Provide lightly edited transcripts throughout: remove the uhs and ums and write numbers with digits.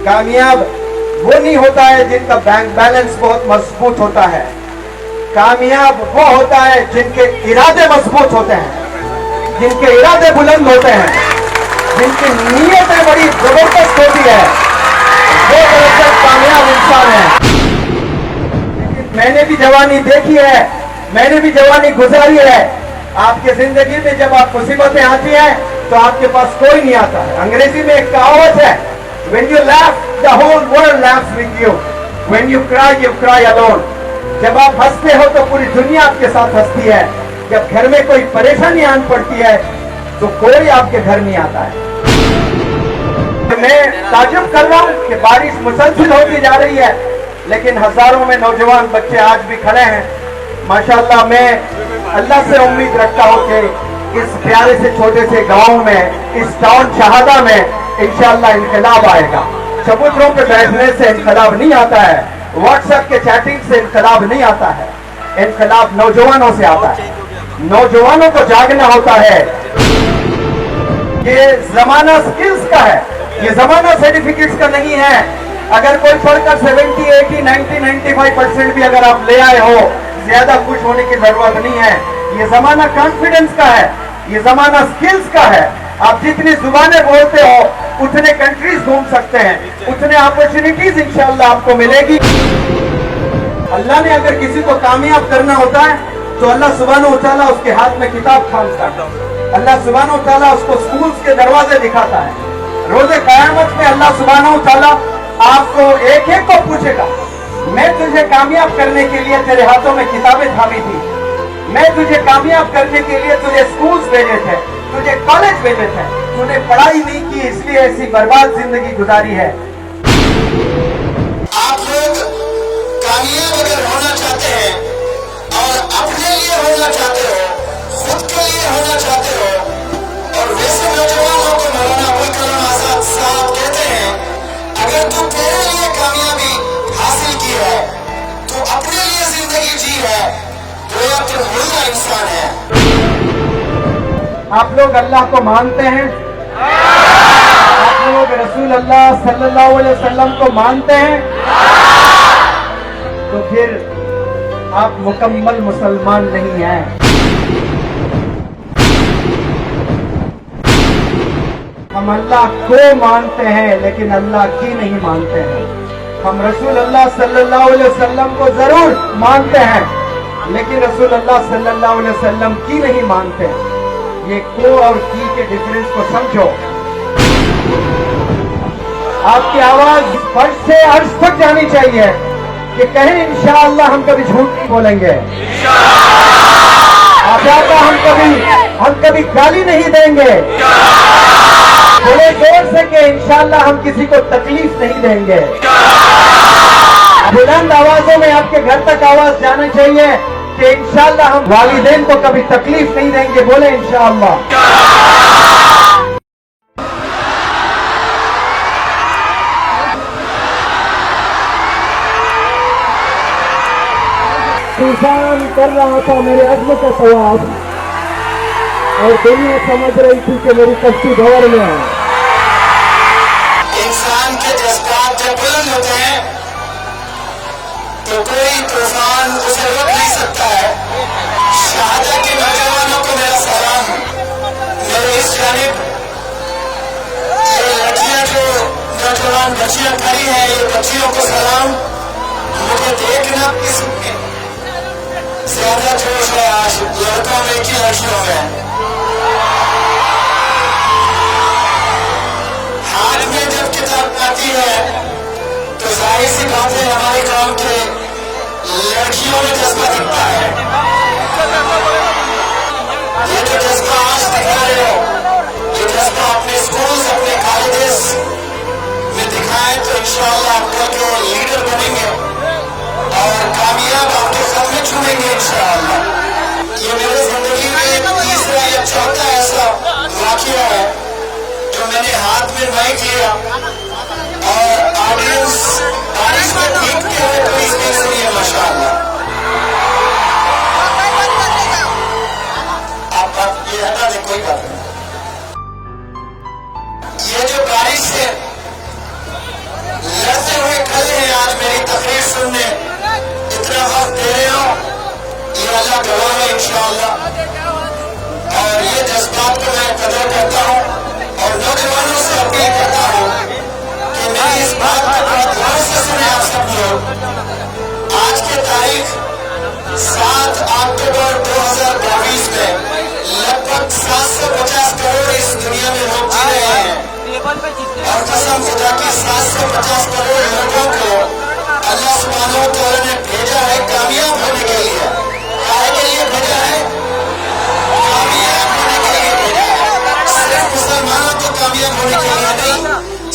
कामयाब वो नहीं होता है जिनका बैंक बैलेंस बहुत मजबूत होता है, कामयाब वो होता है जिनके इरादे मजबूत होते हैं, जिनके इरादे बुलंद होते हैं, जिनकी नीयतें बड़ी जबरदस्त होती है, वो दरअसल कामयाब इंसान है। लेकिन मैंने भी जवानी देखी है, मैंने भी जवानी गुजारी है। आपके जिंदगी में जब आप मुसीबतें आती हैं तो आपके पास कोई नहीं आता है। अंग्रेजी में एक कहावत है, when you laugh the whole world laughs with you, when you cry alone। जब आप हंसते हो तो पूरी दुनिया आपके साथ हंसती है, जब घर में कोई परेशानी आन पड़ती है तो कोई आपके घर नहीं आता है। मैं ताजुब कर रहा हूँ कि बारिश मुसलसल होती जा रही है, लेकिन हजारों में नौजवान बच्चे आज भी खड़े हैं। माशाअल्लाह, मैं अल्लाह से उम्मीद रखता हूँ कि इस प्यारे से छोटे से गांव में, इस टाउन शहादा में इंशाअल्लाह इनकलाब आएगा। चबूतरों पे बैठने से इनकलाब नहीं आता है, व्हाट्सएप के चैटिंग से इनकलाब नहीं आता है, इनकलाब नौजवानों से आता है। नौजवानों को जागना होता है। ये जमाना स्किल्स का है, ये जमाना सर्टिफिकेट्स का नहीं है। अगर कोई पढ़कर 70, 80, 90, 95% भी अगर आप ले आए हो, ज्यादा खुश होने की जरूरत नहीं है। ये जमाना कॉन्फिडेंस का है, ये जमाना स्किल्स का है। आप जितनी जुबानें बोलते हो उतने कंट्रीज घूम सकते हैं, उतने अपॉर्चुनिटीज इंशाअल्लाह आपको मिलेगी। अल्लाह ने अगर किसी को कामयाब करना होता है तो अल्लाह सुब्हानहू व तआला उसके हाथ में किताब थामता है, अल्लाह सुब्हानहू व तआला उसको स्कूल्स के दरवाजे दिखाता है। रोजे कयामत में अल्लाह सुब्हानहू व तआला आपको एक एक को पूछेगा, मैं तुझे कामयाब करने के लिए तेरे हाथों में किताबें थामी थी, मैं तुझे कामयाब करने के लिए तुझे स्कूल्स भेजे थे, तुझे कॉलेज भेजे थे, तूने पढ़ाई नहीं की इसलिए ऐसी बर्बाद जिंदगी गुजारी है। आप लोग कामयाब अगर होना चाहते हैं और अपने लिए होना चाहते हो, खुद के लिए होना चाहते हो, और वैसे नौजवानों को मौलाना अबुल कलाम आजाद साहब कहते हैं, अगर तू तेरे लिए कामयाबी हासिल की है, तो अपने लिए जिंदगी जी है, तो या तो मुर्दा इंसान है। आप लोग अल्लाह को मानते हैं? आप लोग रसूल अल्लाह सल्लल्लाहु अलैहि वसल्लम को मानते हैं? तो फिर आप मुकम्मल मुसलमान नहीं हैं। हम अल्लाह को मानते हैं लेकिन अल्लाह की नहीं मानते हैं। हम रसूल अल्लाह सल्लल्लाहु अलैहि वसल्लम को जरूर मानते हैं लेकिन रसूल अल्लाह सल्लल्लाहु अलैहि वसल्लम की नहीं मानते। ये को और की के डिफरेंस को समझो। आपकी आवाज फर्श से अर्श तक जानी चाहिए कि कहें इंशाअल्लाह हम कभी झूठ नहीं बोलेंगे, आजादा हम कभी गाली नहीं देंगे, बोले जोर से कि इंशाअल्लाह हम किसी को तकलीफ नहीं देंगे। बुलंद आवाजों में आपके घर तक आवाज जानी चाहिए कि इंशाअल्लाह हम वालिदैन को कभी तकलीफ नहीं देंगे, बोले इंशाअल्लाह। तूफान कर रहा था मेरे अज़्म का सवाब और दुनिया समझ रही थी कि मेरी कश्ती भंवर में है। इंसान के जज्बात जब बुलंद होते हैं तो कोई तूफान उसे रोक नहीं सकता है। शहादा के नौजवानों को मेरा सलाम, मेरे इस जानिब ये लड़कियां जो नौजवान बच्चियां खड़ी हैं, ये बच्चियों को सलाम। मुझे देखना इसमें ज्यादा जोश है आज लड़कों में कि लड़कियों में। हाथ में जब किताब आती है तो जाहिर सी बात है हमारे गांव के लड़कियों में जज्बा दिखता है। ये जो जज्बा आज दिखा रहे हो, ये जज्बा अपने स्कूल अपने कॉलेजेस में दिखाएं तो इंशाअल्लाह आप कल के लीडर बनेंगे और कामयाब आपके कदम चुनेंगे इंशाअल्लाह। ये मेरे जिंदगी में तीसरा या चौथा ऐसा वाकया है जो मैंने हाथ में माइक लिया और ऑडियंस बारिश में भीगते हुए प्लीज नहीं सुनिए माशाअल्लाह। आप ये हटा दें, कोई बात नहीं। ये जो बारिश से करता हूँ और नौजवानों से अपील करता हूँ कि मेरी इस बात को बड़ा ध्यान से सुने आप सब लोग। आज के तारीख 7 अक्टूबर 2022 में लगभग 750 करोड़ इस दुनिया में लोग जी रहे हैं और कसम खुदा की 750 करोड़ लोगों को अल्लाह सुब्हानहू व तआला ने भेजा है कामयाब होने के लिए। काहे के लिए भेजा है? कामयाब होने के लिए भेजा है। सिर्फ मुसलमानों को कामयाब होने के लिए नहीं,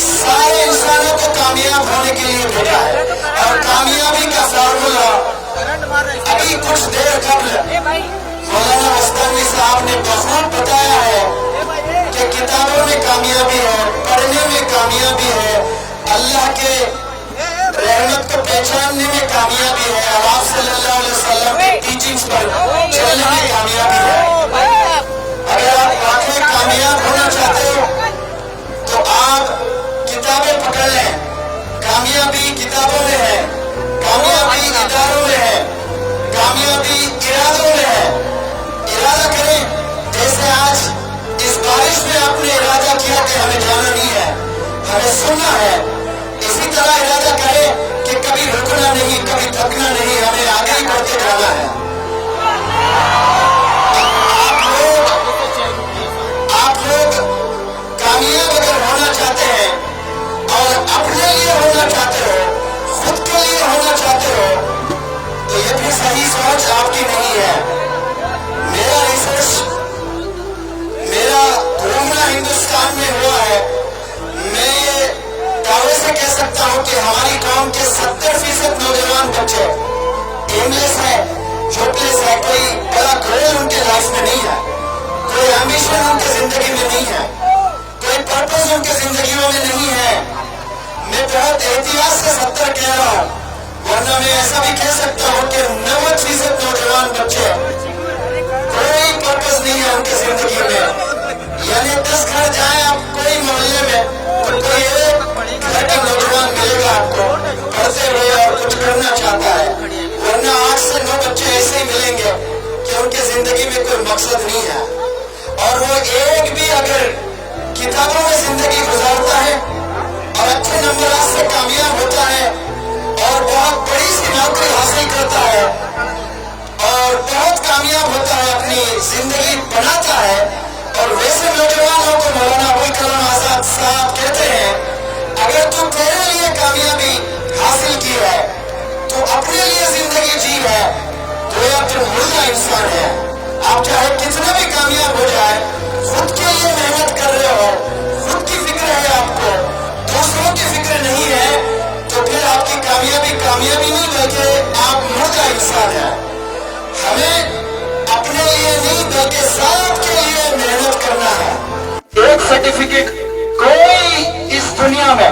सारे इंसानों को कामयाब होने के लिए भेजा है। और कामयाबी का फार्मूला अभी कुछ देर कबल मौलाना मस्तानी साहब ने बखूब बताया है कि किताबों में कामयाबी है, पढ़ने में कामयाबी है, अल्लाह के रहमत को पहचानने में कामयाबी है, और आप सल्लल्लाहु अलैहि वसल्लम की टीचिंग्स पर चलने में कामयाबी है। अगर आप वाकई कामयाब होना चाहते हो तो आप किताबें पकड़ लें। कामयाबी किताबों में है, कामयाबी इदारों में है, कामयाबी इरादों में है। इरादा करें, जैसे आज इस बारिश में आपने इरादा किया कि हमें जाना नहीं है, हमें सुनना है, इसी तरह इरादा करें कि कभी रुकना नहीं, कभी थकना नहीं, हमें आगे ही बढ़ते जाना है। आप लोग कामयाब अगर होना चाहते हैं और अपने लिए होना चाहते हो, खुद के लिए होना चाहते हो, तो ये भी सही सोच आपकी नहीं है। मेरा रिसर्च, मेरा घूमना हिंदुस्तान में हुआ है। मैं ये दावे से कह सकता हूँ कि हमारी कौम के 70% नौजवान बच्चे एमलेस है, जोबलेस है, कोई बड़ा गोल उनके लाइफ में नहीं है, कोई एम्बिशन उनके जिंदगी में नहीं है, कोई पर्पस उनके जिंदगियों में नहीं है। मैं बहुत एहतियात से 70 कह रहा हूँ, वरना मैं ऐसा भी कह सकता हूँ कि 90% नौजवान बच्चे कोई पर्पस नहीं है उनकी जिंदगी में। यानी 10 घर जाए आप कोई मोहल्ले में तो कोई एक घर का नौजवान मिलेगा आपको पढ़ते हुए और कुछ करना चाहता है, वरना 8 से 9 बच्चे ऐसे ही मिलेंगे कि उनकी जिंदगी में कोई मकसद नहीं है। और वो एक भी अगर किताबों में जिंदगी गुजारता है और अच्छे नंबरात से कामयाब होता है और बहुत बड़ी सी नौकरी हासिल करता है और बहुत कामयाब होता है, अपनी जिंदगी बनाता है, और वैसे नौजवानों को मौलाना अबुल कलाम आजाद साहब कहते हैं, अगर तू तेरे लिए कामयाबी हासिल की है, तो अपने लिए जिंदगी जी है, तो यह तो मुर्दा इंसान है। आप चाहे कितना भी कामयाब हो जाए, खुद के लिए मेहनत कर रहे हो, खुद की फिक्र है आपको, दूसरों की फिक्र नहीं है, तो फिर आपकी कामयाबी नहीं बल्कि आप मुर्दा इंसान है। हमें अपने लिए नहीं बल्कि सबके लिए मेहनत करना है। एक सर्टिफिकेट कोई इस दुनिया में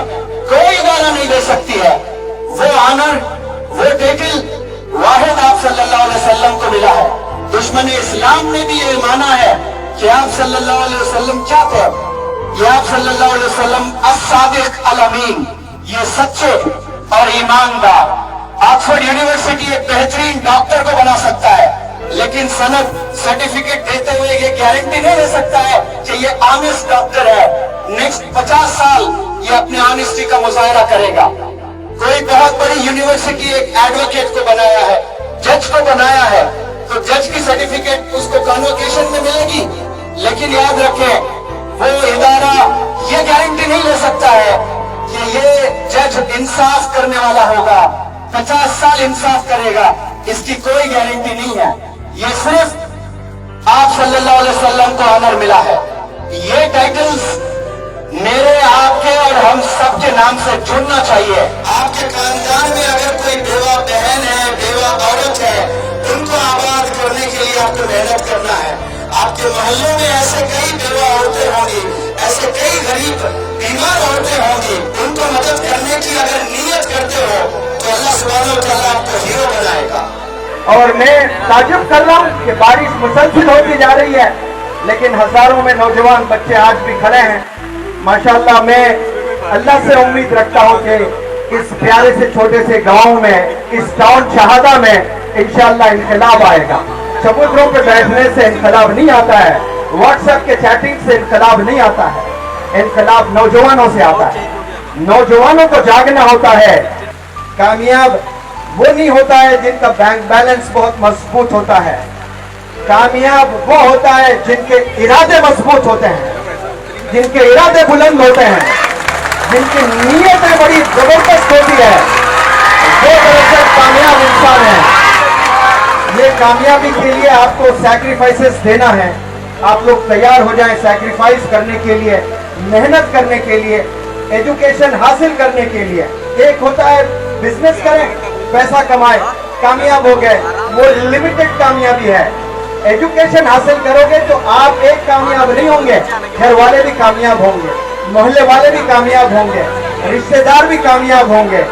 कोई इदारा नहीं दे सकती है। वो ऑनर, वो टाइटल वाहिद आप सल्लल्लाहु अलैहि वसल्लम को मिला है। दुश्मन इस्लाम ने भी ये माना है कि आप सल्लल्लाहु अलैहि वसल्लम क्या थे? ये आप सल्लल्लाहु अलैहि वसल्लम as-सादिक अल-अमीन, ये सच्चे और ईमानदार। ऑक्सफोर्ड यूनिवर्सिटी एक बेहतरीन डॉक्टर को बना सकता है, लेकिन सनद सर्टिफिकेट देते हुए ये गारंटी नहीं दे सकता है कि ये ऑनेस्ट डॉक्टर है। नेक्स्ट 50 साल ये अपने ऑनेस्टी का मुजाहरा करेगा। कोई बहुत बड़ी यूनिवर्सिटी एक एडवोकेट को बनाया है, जज को बनाया है, तो जज की सर्टिफिकेट उसको कन्वोकेशन में मिलेगी, लेकिन याद रखें वो इदारा ये गारंटी नहीं ले सकता है कि ये जज इंसाफ करने वाला होगा, 50 साल इंसाफ करेगा, इसकी कोई गारंटी नहीं है। ये सिर्फ आप सल्लल्लाहु अलैहि वसल्लम को ऑनर मिला है। ये टाइटल्स मेरे, आपके और हम सबके नाम से जुड़ना चाहिए। आपके खानदान में अगर कोई बेवा बहन है, बेवा औरत है, उनको आबाद करने के लिए आपको मेहनत करना है। आपके मोहल्लों में ऐसे कई बेवा औरतें होंगी, ऐसे कई गरीब बीमार औरतें होंगी, उनको मदद करने की अगर नीयत करते हो तो अल्लाह सुब्हानहू व तआला आपको हीरो बनाएगा। और मैं ताजुब कर रहा हूँ कि बारिश मुसलसल होती जा रही है, लेकिन हजारों में नौजवान बच्चे आज भी खड़े हैं। माशाअल्लाह, मैं अल्लाह से उम्मीद रखता हूँ कि इस प्यारे से छोटे से गांव में, इस टाउन शहादा में इंशाअल्लाह इनकलाब आएगा। चबूतरों पे बैठने से इनकलाब नहीं आता है, व्हाट्सएप के चैटिंग से इनकलाब नहीं आता है, इनकलाब नौजवानों से आता है। नौजवानों को जागना होता है। कामयाब वो नहीं होता है जिनका बैंक बैलेंस बहुत मजबूत होता है, कामयाब वो होता है जिनके इरादे मजबूत होते हैं, जिनके इरादे बुलंद होते हैं, जिनकी नीयतें बड़ी जबरदस्त होती है, वो दरअसल कामयाब इंसान है। ये कामयाबी के लिए आपको सैक्रिफाइसेस देना है। आप लोग तैयार हो जाएं सैक्रिफाइस करने के लिए, मेहनत करने के लिए, एजुकेशन हासिल करने के लिए। एक होता है बिजनेस करें, पैसा कमाए, कामयाब हो गए, वो लिमिटेड कामयाबी है। एजुकेशन हासिल करोगे तो आप एक कामयाब नहीं होंगे, घर वाले भी कामयाब होंगे, मोहल्ले वाले भी कामयाब होंगे, रिश्तेदार भी कामयाब होंगे।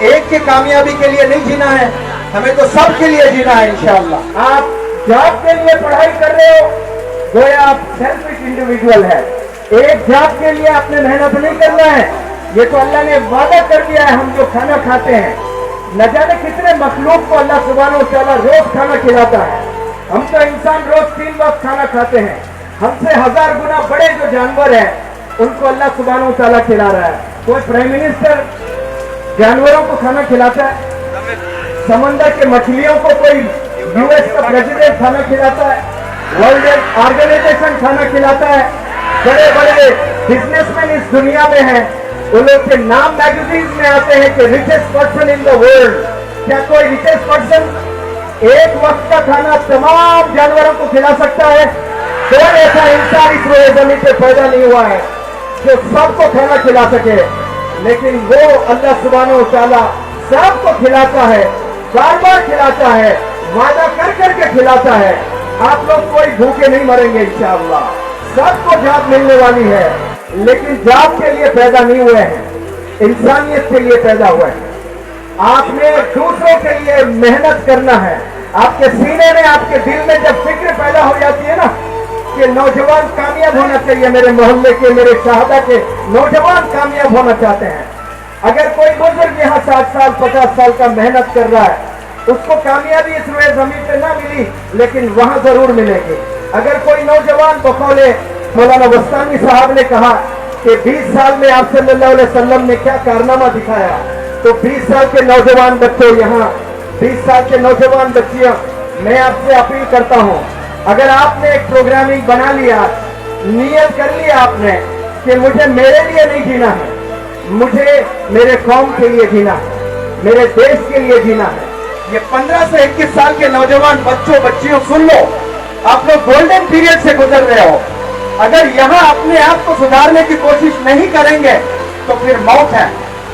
एक के कामयाबी के लिए नहीं जीना है, हमें तो सब के लिए जीना है इंशाअल्लाह। आप जॉब के लिए पढ़ाई कर रहे हो, गोया आप सेल्फिश इंडिविजुअल है। एक जॉब के लिए आपने मेहनत नहीं करना है, ये तो अल्लाह ने वादा कर दिया है। हम जो खाना खाते हैं, न जाने कितने मखलूक को अल्लाह सुब्हानहू व तआला रोज खाना खिलाता है। हम तो इंसान रोज 3 वक्त खाना खाते हैं, हमसे 1000 गुना बड़े जो जानवर हैं उनको अल्लाह सुब्हानहू व तआला खिला रहा है। कोई प्राइम मिनिस्टर जानवरों को खाना खिलाता है, समंदर के मछलियों को कोई यूएस का प्रेसिडेंट खाना खिलाता है, वर्ल्ड हेल्थ ऑर्गेनाइजेशन खाना खिलाता है। बड़े बड़े बिजनेसमैन इस दुनिया में हैं, उन लोग के नाम मैगजीन में आते हैं कि richest person in the world. क्या कोई रिचेस्ट पर्सन एक वक्त का खाना तमाम जानवरों को खिला सकता है? कोई ऐसा इंसान इस रोए जमीन पे पैदा नहीं हुआ है जो सबको खाना खिला सके, लेकिन वो अल्लाह सुब्हानहू व तआला सबको खिलाता है, बार बार खिलाता है, वादा कर करके खिलाता है। आप लोग कोई भूखे नहीं मरेंगे इंशाअल्लाह, सबको जॉब मिलने वाली है। लेकिन जॉब के लिए पैदा नहीं हुए हैं, इंसानियत के लिए पैदा हुए हैं। आपने दूसरों के लिए मेहनत करना है। आपके सीने में, आपके दिल में जब फिक्र पैदा हो जाती है ना कि नौजवान कामयाब होना चाहिए, मेरे मोहल्ले के, मेरे शहदा के नौजवान कामयाब होना चाहते हैं। अगर कोई बुजुर्ग यहाँ 60 साल 50 साल का मेहनत कर रहा है, उसको कामयाबी इस रोए जमीन पे ना मिली, लेकिन वहां जरूर मिलेगी। अगर कोई नौजवान बकौले मौलाना बस्तानी साहब ने कहा कि 20 साल में आप सल्लल्लाहु अलैहि वसल्लम ने क्या कारनामा दिखाया, तो 20 साल के नौजवान बच्चों, यहाँ 20 साल के नौजवान बच्चियां, मैं आपसे अपील करता हूँ, अगर आपने एक प्रोग्रामिंग बना लिया, नियत कर लिया आपने कि मुझे मेरे लिए नहीं जीना है, मुझे मेरे कौम के लिए जीना है, मेरे देश के लिए जीना है। ये 15 से 21 साल के नौजवान बच्चों बच्चियों सुन लो, आप लोग गोल्डन पीरियड से गुजर रहे हो। अगर यहाँ अपने आप को सुधारने की कोशिश नहीं करेंगे तो फिर मौत है।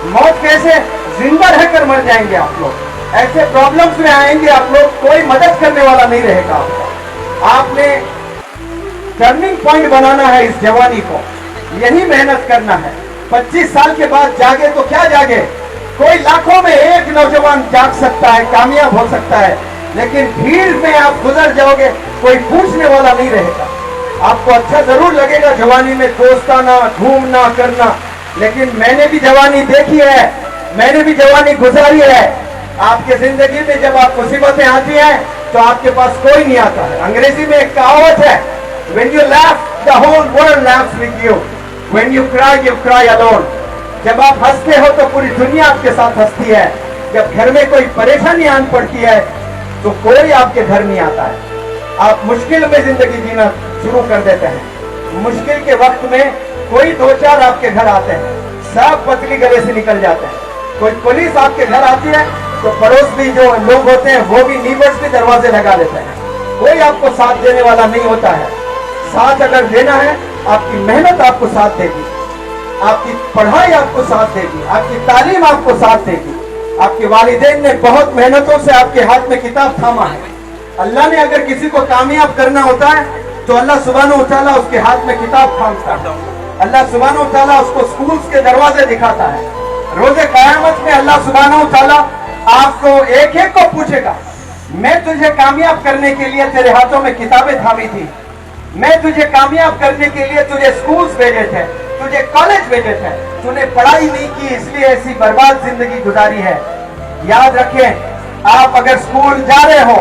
मौत कैसे? जिंदा रहकर मर जाएंगे आप लोग, ऐसे प्रॉब्लम्स में आएंगे आप लोग, कोई मदद करने वाला नहीं रहेगा आपका। आपने टर्निंग पॉइंट बनाना है इस जवानी को, यही मेहनत करना है। 25 साल के बाद जागे तो क्या जागे, कोई लाखों में एक नौजवान जाग सकता है, कामयाब हो सकता है, लेकिन भीड़ में आप गुजर जाओगे, कोई पूछने वाला नहीं रहेगा। आपको अच्छा जरूर लगेगा जवानी में दोस्ताना, घूमना करना, लेकिन मैंने भी जवानी देखी है, मैंने भी जवानी गुजारी है। आपके जिंदगी में जब आप मुसीबतें आती हैं तो आपके पास कोई नहीं आता है। अंग्रेजी में एक कहावत है, when you laugh the whole world laughs with you, when you cry alone। जब आप हंसते हो तो पूरी दुनिया आपके साथ हंसती है। जब घर में कोई परेशानी आन पड़ती है तो कोई आपके घर नहीं आता है। आप मुश्किल में जिंदगी जीना शुरू कर देते हैं। मुश्किल के वक्त में कोई 2-4 आपके घर आते हैं, सब पतली गले से निकल जाते हैं। कोई पुलिस आपके घर आती है तो पड़ोस भी जो लोग होते हैं वो भी नीबर्स के दरवाजे लगा देते हैं। कोई आपको साथ देने वाला नहीं होता है। साथ अगर देना है, आपकी मेहनत आपको साथ देगी, आपकी पढ़ाई आपको साथ देगी, आपकी तालीम आपको साथ देगी। आपके वालिदैन ने बहुत मेहनतों से आपके हाथ में किताब थामा है। अल्लाह ने अगर किसी को कामयाब करना होता है तो अल्लाह सुब्हानहू व तआला उसके हाथ में किताब थामता है। अल्लाह सुब्हानहू व तआला उसको स्कूल्स के दरवाजे दिखाता है। रोजे क़यामत में अल्लाह सुब्हानहू व तआला आपको एक एक को पूछेगा, मैं तुझे कामयाब करने के लिए तेरे हाथों में किताबें थामी थी, मैं तुझे कामयाब करने के लिए तुझे स्कूल्स भेजे थे, तुझे कॉलेज भेजे थे, तूने पढ़ाई नहीं की इसलिए ऐसी बर्बाद जिंदगी गुजारी है। याद रखें, आप अगर स्कूल जा रहे हो,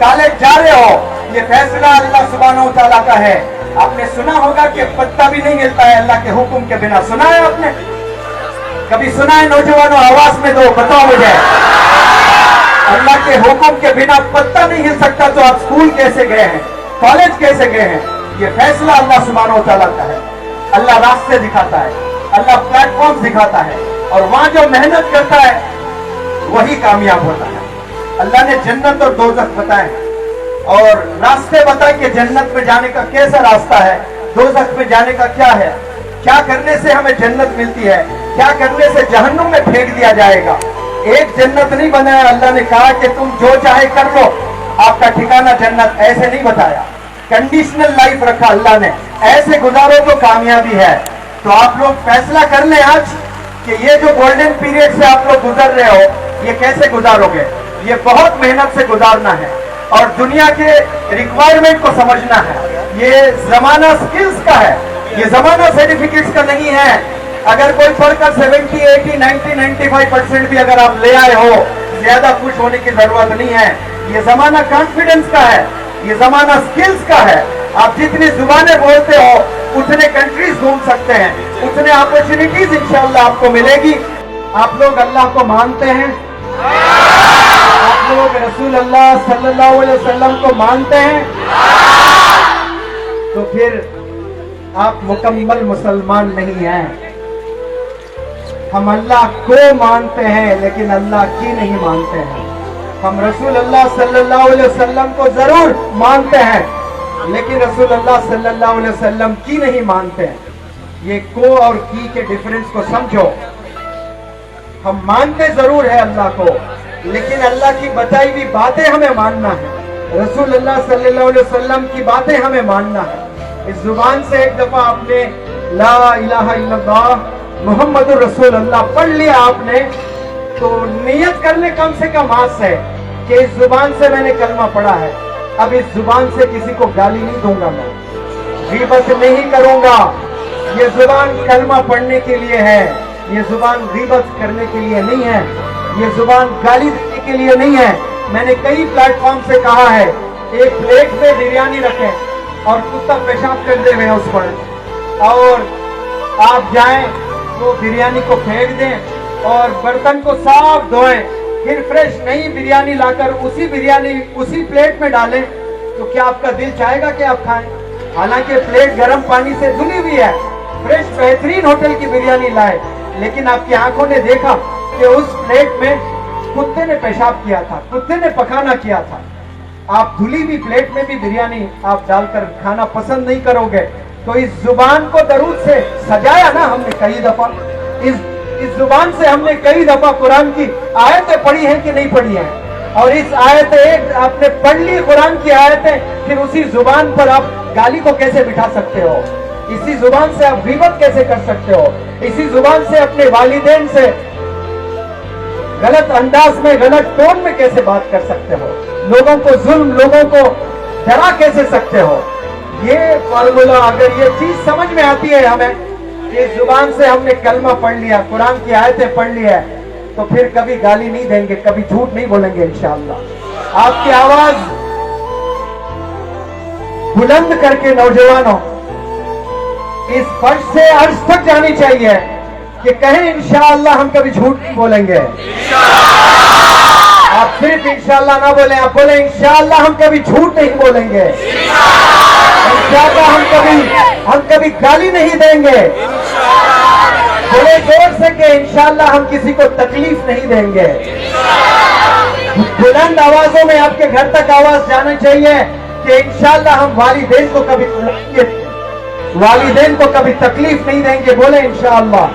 कॉलेज जा रहे हो, ये फैसला अल्लाह सुब्हानहू व तआला का है। آپ نے سنا ہوگا کہ پتا بھی نہیں ہلتا ہے اللہ کے حکم کے بنا. سنا ہے آپ نے؟ کبھی سنا ہے نوجوانوں؟ آواز میں دو، بتاؤ مجھے. اللہ کے حکم کے بنا پتا نہیں ہل سکتا تو آپ اسکول کیسے گئے ہیں؟ کالج کیسے گئے ہیں؟ یہ فیصلہ اللہ سبحانہ و تعالیٰ کا ہے. اللہ راستے دکھاتا ہے، اللہ پلیٹ فارم دکھاتا ہے، اور وہاں جو محنت کرتا ہے وہی کامیاب ہوتا ہے. اللہ نے جنت اور دوزخ بتائے اور راستے بتائے کہ جنت میں جانے کا کیسا راستہ ہے، دوزخ میں جانے کا کیا ہے، کیا کرنے سے ہمیں جنت ملتی ہے، کیا کرنے سے جہنم میں پھینک دیا جائے گا. ایک جنت نہیں بنایا. اللہ نے کہا کہ تم جو چاہے کر لو، آپ کا ٹھکانہ جنت. ایسے نہیں بتایا، کنڈیشنل لائف رکھا اللہ نے. ایسے گزارو تو کامیابی ہے. تو آپ لوگ فیصلہ کر لیں آج کہ یہ جو گولڈن پیریڈ سے آپ لوگ گزر رہے ہو یہ کیسے گزارو گے. یہ بہت محنت سے گزارنا ہے اور دنیا کے ریکوائرمنٹ کو سمجھنا ہے. یہ زمانہ سکلز کا ہے، یہ زمانہ سرٹیفکیٹس کا نہیں ہے. اگر کوئی پڑھ کر 70, 80, 90, 95% بھی اگر آپ لے آئے ہو، زیادہ خوش ہونے کی ضرورت نہیں ہے. یہ زمانہ کانفیڈنس کا ہے، یہ زمانہ سکلز کا ہے. آپ جتنی زبانیں بولتے ہو اتنے کنٹریز گھوم سکتے ہیں، اتنے اپرچونٹیز انشاءاللہ آپ کو ملے گی. آپ لوگ اللہ کو مانتے ہیں؟ آپ لوگ رسول اللہ صلی اللہ علیہ وسلم کو مانتے ہیں؟ تو پھر آپ مکمل مسلمان نہیں ہیں. ہم اللہ کو مانتے ہیں لیکن اللہ کی نہیں مانتے ہیں. ہم رسول اللہ صلی اللہ علیہ وسلم کو ضرور مانتے ہیں لیکن رسول اللہ صلی اللہ علیہ وسلم کی نہیں مانتے ہیں. یہ کو اور کی کے ڈیفرنس کو سمجھو. ہم مانتے ضرور ہے اللہ کو لیکن اللہ کی بتائی ہوئی باتیں ہمیں ماننا ہے. رسول اللہ صلی اللہ علیہ وسلم کی باتیں ہمیں ماننا ہے. اس زبان سے ایک دفعہ آپ نے لا الہ الا اللہ محمد الرسول اللہ پڑھ لیا آپ نے تو نیت کر لے کم سے کم آج سے کہ اس زبان سے میں نے کلمہ پڑھا ہے. اب اس زبان سے کسی کو گالی نہیں دوں گا، میں غیبت نہیں کروں گا. یہ زبان کلمہ پڑھنے کے لیے ہے، یہ زبان غیبت کرنے کے لیے نہیں ہے، یہ زبان گالی دینے کے لیے نہیں ہے. میں نے کئی پلیٹ فارم سے کہا ہے ایک پلیٹ میں بریانی رکھیں اور کتا پیشاب کر دے ہوئے اس پر اور آپ جائیں وہ بریانی کو پھینک دیں اور برتن کو صاف دھوئیں، پھر فریش نئی بریانی لا کر اسی پلیٹ میں ڈالیں تو کیا آپ کا دل چاہے گا کہ آپ کھائیں؟ حالانکہ پلیٹ گرم پانی سے دھلی ہوئی ہے، فریش بہترین ہوٹل کی بریانی لائے، لیکن آپ کی آنکھوں نے دیکھا کہ اس پلیٹ میں کتے نے پیشاب کیا تھا، کتے نے پکانا کیا تھا. آپ دھلی ہوئی پلیٹ میں بھی بریانی آپ ڈال کر کھانا پسند نہیں کرو گے. تو اس زبان کو درود سے سجایا نا ہم نے کئی دفعہ. اس زبان سے ہم نے کئی دفعہ قرآن کی آیتیں پڑھی ہیں کہ نہیں پڑھی ہیں، اور اس آیت ایک آپ نے پڑھ لی قرآن کی آیتیں، پھر اسی زبان پر آپ گالی کو کیسے بٹھا سکتے ہو؟ اسی زبان سے آپ غیبت کیسے کر سکتے ہو؟ اسی زبان سے اپنے والدین سے غلط انداز میں غلط ٹون میں کیسے بات کر سکتے ہو؟ لوگوں کو ظلم، لوگوں کو ڈرا کیسے سکتے ہو؟ یہ فارمولا اگر یہ چیز سمجھ میں آتی ہے ہمیں، اس زبان سے ہم نے کلمہ پڑھ لیا، قرآن کی آیتیں پڑھ لی ہے، تو پھر کبھی گالی نہیں دیں گے، کبھی جھوٹ نہیں بولیں گے انشاءاللہ. آپ کی آواز بلند کر کے نوجوانوں اس فرش سے عرش تک جانی چاہیے کہ کہیں انشاءاللہ ہم کبھی جھوٹ نہیں بولیں گے. آپ صرف انشاءاللہ نہ بولیں، آپ بولیں انشاءاللہ ہم کبھی جھوٹ نہیں بولیں گے، انشاءاللہ ہم کبھی گالی نہیں دیں گے. بولے زور سے کہ انشاءاللہ ہم کسی کو تکلیف نہیں دیں گے. بلند آوازوں میں آپ کے گھر تک آواز جانا چاہیے کہ انشاءاللہ ہم والدین کو کبھی تکلیف نہیں دیں گے. بولے انشاءاللہ.